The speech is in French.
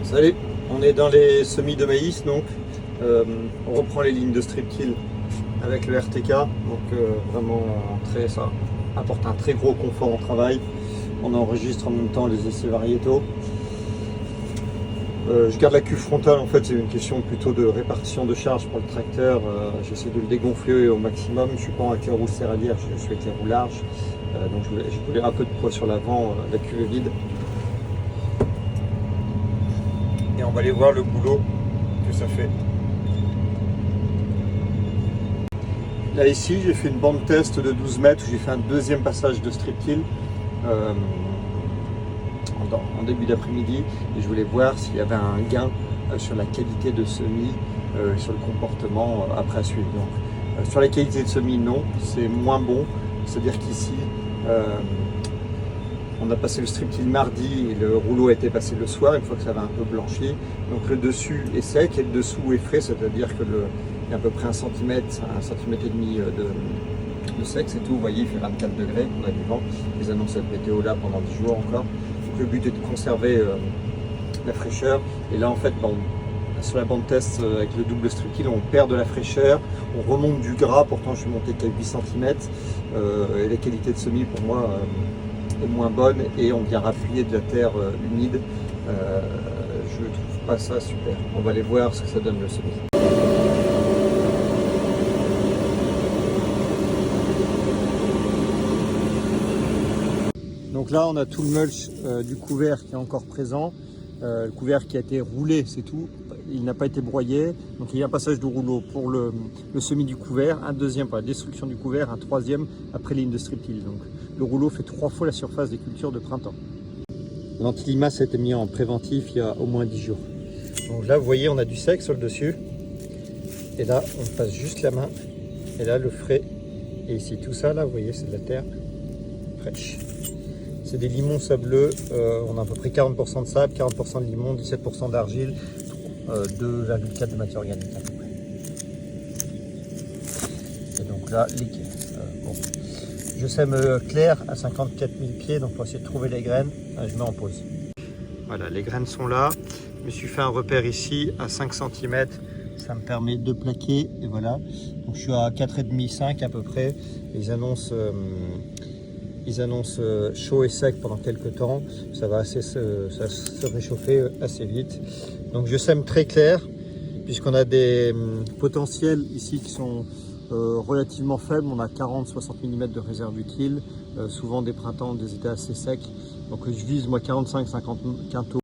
Salut, on est dans les semis de maïs, donc on reprend les lignes de strip till avec le RTK, donc vraiment ça apporte un très gros confort au travail. On enregistre en même temps les essais variétaux. Je garde la cuve frontale, en fait c'est une question plutôt de répartition de charge pour le tracteur. J'essaie de le dégonfler au maximum. Je ne suis pas avec les roues céréalières, je suis avec les roues larges, donc je voulais un peu de poids sur l'avant. La cuve est vide. Et on va aller voir le boulot que ça fait. Là ici j'ai fait une bande test de 12 mètres où j'ai fait un deuxième passage de strip till en début d'après-midi, et je voulais voir s'il y avait un gain sur la qualité de semis, sur le comportement après à suivre. Donc, sur la qualité de semis, non, c'est moins bon. C'est-à-dire qu'ici on a passé le strip till mardi et le rouleau a été passé le soir, une fois que ça avait un peu blanchi. Donc le dessus est sec et le dessous est frais, c'est-à-dire qu'il y a à peu près 1 cm, 1,5 cm de sec, c'est tout. Vous voyez, il fait 24 degrés, on a du vent. Les annonces de météo là pendant 10 jours encore. Donc le but est de conserver la fraîcheur. Et là en fait, sur la bande test avec le double strip till, on perd de la fraîcheur, on remonte du gras, pourtant je suis monté qu'à 8 cm. Et la qualité de semis pour moi est moins bonne, et on vient rappuyer de la terre humide. Je ne trouve pas ça super. On va aller voir ce que ça donne le semis. Donc là on a tout le mulch du couvert qui est encore présent. Le couvert qui a été roulé, c'est tout. Il n'a pas été broyé. Donc il y a un passage de rouleau pour le semis du couvert, un deuxième pour la destruction du couvert, un troisième après ligne de strip till. Donc le rouleau fait 3 fois la surface des cultures de printemps. L'antilimace a été mis en préventif il y a au moins 10 jours. Donc là vous voyez, on a du sec sur le dessus. Et là on passe juste la main. Et là le frais. Et ici tout ça là, vous voyez, c'est de la terre fraîche. C'est des limons sableux, on a à peu près 40% de sable, 40% de limon, 17% d'argile, 2,4 de matière organique à peu près. Et donc là, liquide. Bon. Je sème clair à 54 000 pieds, donc pour essayer de trouver les graines, je mets en pause. Voilà, les graines sont là. Je me suis fait un repère ici à 5 cm, ça me permet de plaquer, et voilà. Donc je suis à 4,5, 5 à peu près. Ils annoncent chaud et sec pendant quelques temps. Ça va se réchauffer assez vite. Donc je sème très clair, puisqu'on a des potentiels ici qui sont relativement faibles. On a 40-60 mm de réserve utile, souvent des printemps, des étés assez secs. Donc je vise moi 45-50 quintaux.